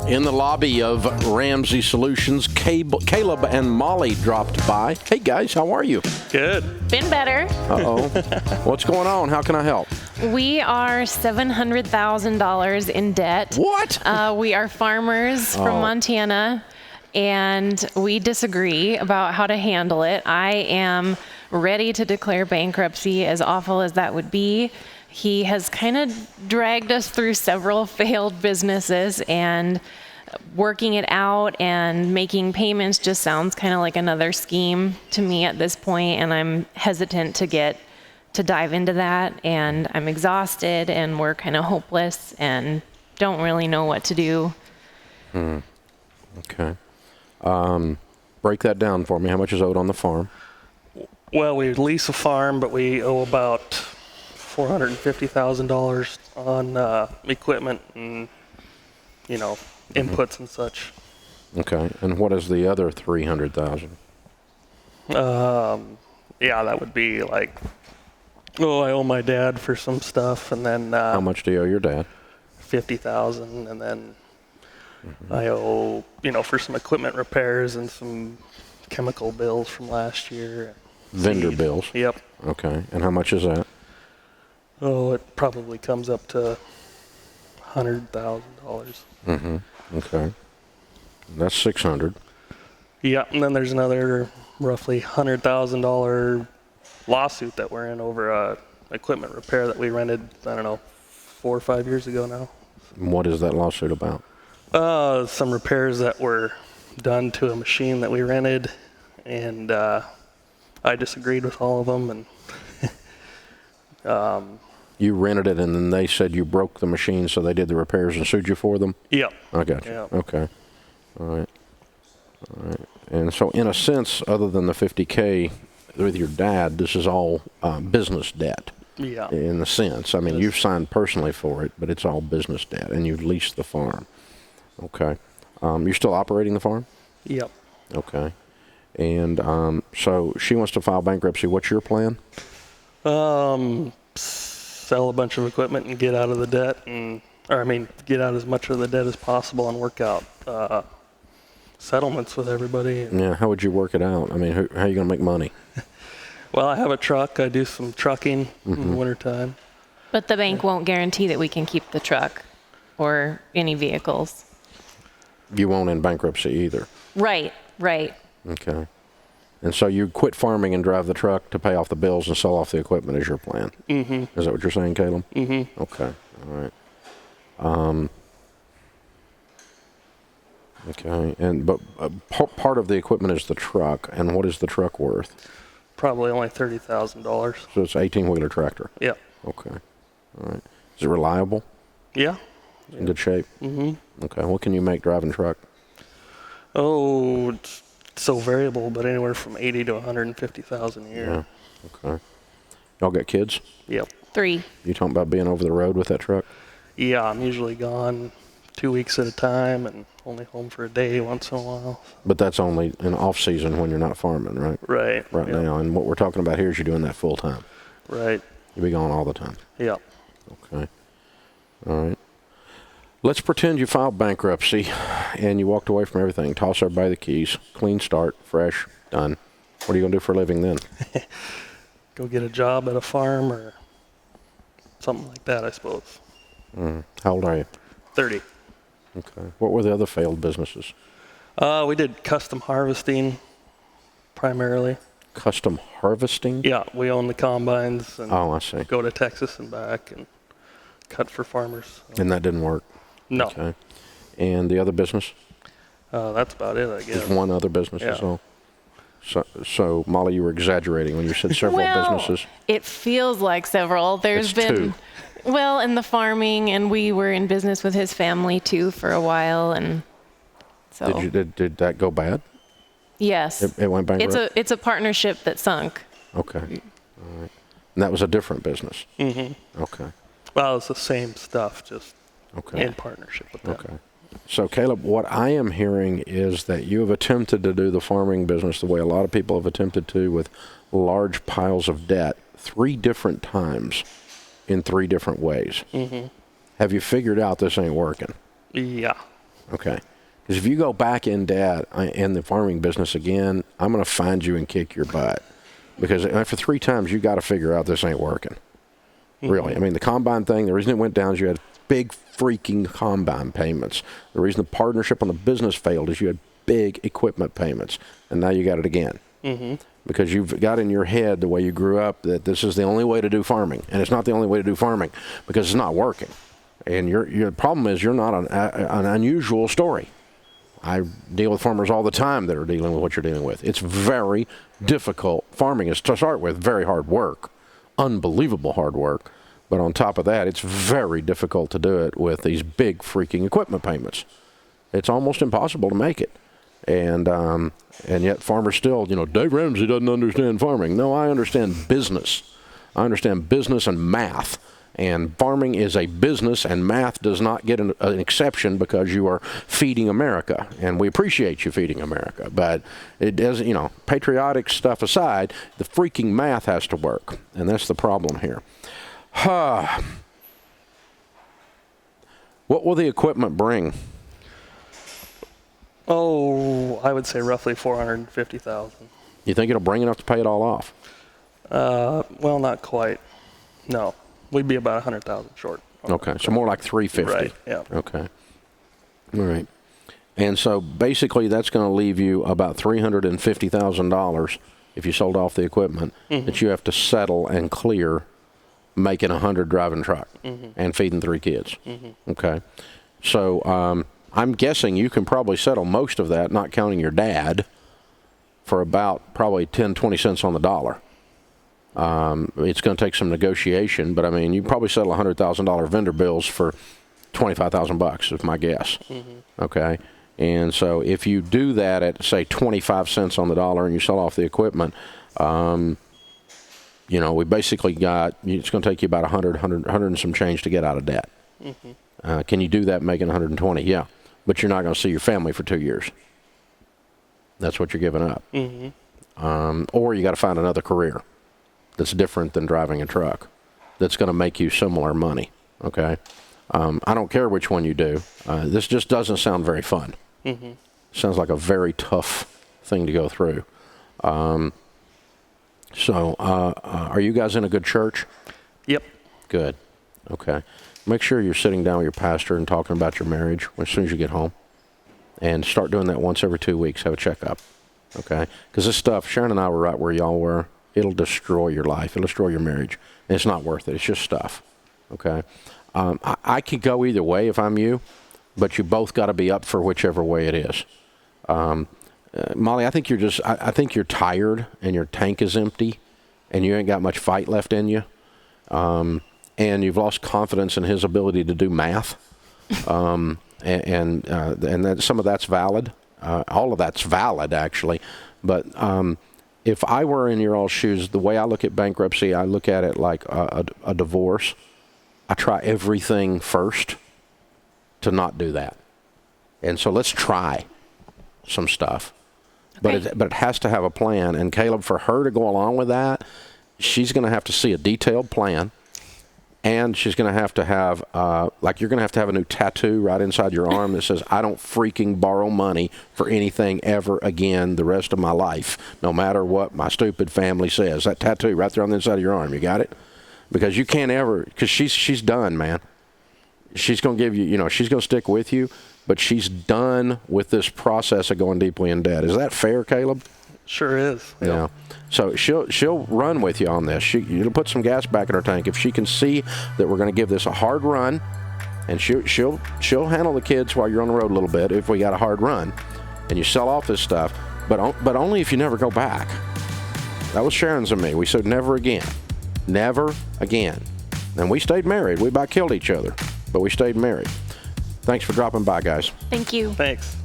In the lobby of Ramsey Solutions, Caleb and Molly dropped by. Hey, guys, how are you? Good. Been better. Uh-oh. What's going on? How can I help? We are $700,000 in debt. What? We are farmers from Montana, and we disagree about how to handle it. I am ready to declare bankruptcy, as awful as that would be. He has kind of dragged us through several failed businesses, and working it out and making payments just sounds kind of like another scheme to me at this point, and I'm hesitant to dive into that, and I'm exhausted, and we're kind of hopeless and don't really know what to do. Okay. Break that down for me. How much is owed on the farm? Well, we lease a farm, but we owe about $450,000 on equipment and, inputs and such. Okay. And what is the other $300,000? Yeah, that would be like, I owe my dad for some stuff, and then How much do you owe your dad? $50,000, and then I owe, for some equipment repairs and some chemical bills from last year. Vendor bills? Yep. Okay. And how much is that? Oh, it probably comes up to $100,000. Mm-hmm. Okay. That's $600. Yeah, and then there's another roughly $100,000 lawsuit that we're in over a equipment repair that we rented, 4 or 5 years ago now. What is that lawsuit about? Some repairs that were done to a machine that we rented, and I disagreed with all of them, and You rented it, and then they said you broke the machine, so they did the repairs and sued you for them? yeah. I got you. Yeah. Okay. All right. And so, in a sense, other than the $50K with your dad, this is all business debt. Yeah. In a sense. I mean, you've signed personally for it, but it's all business debt, and you've leased the farm. Okay. You're still operating the farm? Yep. Okay. And so she wants to file bankruptcy. What's your plan? Sell a bunch of equipment and get out of the debt, get out as much of the debt as possible and work out settlements with everybody. Yeah, how would you work it out? I mean, how are you going to make money? Well, I have a truck. I do some trucking in the wintertime. But the bank won't guarantee that we can keep the truck or any vehicles. You won't in bankruptcy either. Right. Okay. And so you quit farming and drive the truck to pay off the bills and sell off the equipment is your plan? Mm-hmm. Is that what you're saying, Caleb? Mm-hmm. Okay. All right. Okay. But part of the equipment is the truck. And what is the truck worth? Probably only $30,000. So it's an 18-wheeler tractor? Yeah. Okay. All right. Is it reliable? Yeah. In good shape? Mm-hmm. Okay. What can you make driving truck? Oh, it's so variable, but anywhere from 80 to 150,000 a year. Yeah. Okay. Y'all got kids? Yep. 3. You talking about being over the road with that truck? Yeah, I'm usually gone 2 weeks at a time and only home for a day once in a while. But that's only in off season when you're not farming, right? Right. Right yep. now. And what we're talking about here is you're doing that full time. Right. You'll be gone all the time. Yep. Okay. All right. Let's pretend you filed bankruptcy and you walked away from everything. Toss everybody the keys. Clean start. Fresh. Done. What are you going to do for a living then? Go get a job at a farm or something like that, I suppose. How old are you? 30. Okay. What were the other failed businesses? We did custom harvesting primarily. Custom harvesting? Yeah, we own the combines and Oh, I see. go to Texas and back and cut for farmers. And that didn't work? No. Okay. And the other business? That's about it, I guess. Just one other business is Yeah. all? So, Molly, you were exaggerating when you said several businesses. It feels like several. There's It's been, two. well, in the farming, and we were in business with his family too for a while, and so. Did that go bad? Yes. It went bankrupt? It's a partnership that sunk. Okay. All right. And that was a different business? Mm-hmm. Okay. Well, it's the same stuff, just Okay. in partnership with them. Okay. So, Caleb, what I am hearing is that you have attempted to do the farming business the way a lot of people have attempted to, with large piles of debt 3 different times in 3 different ways. Mm-hmm. Have you figured out this ain't working? Yeah. Okay. Because if you go back in debt in the farming business again, I'm going to find you and kick your butt. Because after 3 times, you got to figure out this ain't working. Really. I mean, the combine thing, the reason it went down is you had big freaking combine payments. The reason the partnership on the business failed is you had big equipment payments. And now you got it again. Because you've got in your head, the way you grew up, that this is the only way to do farming. And it's not the only way to do farming because it's not working. And your problem is you're not an unusual story. I deal with farmers all the time that are dealing with what you're dealing with. It's very difficult. Farming is, to start with, very hard work. Unbelievable hard work. But on top of that, it's very difficult to do it with these big freaking equipment payments. It's almost impossible to make it. And yet farmers still, Dave Ramsey doesn't understand farming. No, I understand business. I understand business and math. And farming is a business, and math does not get an exception because you are feeding America. And we appreciate you feeding America. But it doesn't, patriotic stuff aside, the freaking math has to work. And that's the problem here. What will the equipment bring? Oh, I would say roughly $450,000. You think it'll bring enough to pay it all off? Well, not quite. No. We'd be about $100,000 short. Okay, so more like $350,000. Right. Yeah. Okay. All right. And so basically, that's going to leave you about $350,000 if you sold off the equipment that you have to settle and clear, making 100 driving truck and feeding 3 kids. Okay. So I'm guessing you can probably settle most of that, not counting your dad, for about probably 10-20 cents on the dollar. It's going to take some negotiation, but I mean, you probably settle $100,000 vendor bills for $25,000 is my guess. Okay. And so if you do that at say 25 cents on the dollar and you sell off the equipment, we basically got, it's going to take you about 100 and some change to get out of debt. Can you do that making 120? Yeah. But you're not going to see your family for 2 years. That's what you're giving up. Or you got to find another career that's different than driving a truck that's going to make you similar money. Okay. I don't care which one you do. This just doesn't sound very fun. Sounds like a very tough thing to go through. So are you guys in a good church? Yep. Good. Okay. Make sure you're sitting down with your pastor and talking about your marriage as soon as you get home. And start doing that once every 2 weeks. Have a checkup. Okay? Because this stuff, Sharon and I were right where y'all were. It'll destroy your life. It'll destroy your marriage. And it's not worth it. It's just stuff. Okay? I could go either way if I'm you, but you both got to be up for whichever way it is. Molly, I think you're tired and your tank is empty and you ain't got much fight left in you. And you've lost confidence in his ability to do math. And that some of that's valid. All of that's valid, actually. But if I were in your all shoes, the way I look at bankruptcy, I look at it like a divorce. I try everything first to not do that. And so let's try some stuff. Okay. But it has to have a plan. And Caleb, for her to go along with that, she's going to have to see a detailed plan. And she's going to have, you're going to have a new tattoo right inside your arm that says, I don't freaking borrow money for anything ever again the rest of my life, no matter what my stupid family says. That tattoo right there on the inside of your arm, you got it? Because you can't ever, because she's done, man. She's going to give you, she's going to stick with you, but she's done with this process of going deeply in debt. Is that fair, Caleb? Sure is. Yeah. So she'll run with you on this. You'll put some gas back in her tank if she can see that we're going to give this a hard run, and she'll handle the kids while you're on the road a little bit if we got a hard run, and you sell off this stuff, but only if you never go back. That was Sharon's and me. We said never again, never again, and we stayed married. We about killed each other, but we stayed married. Thanks for dropping by, guys. Thank you. Thanks.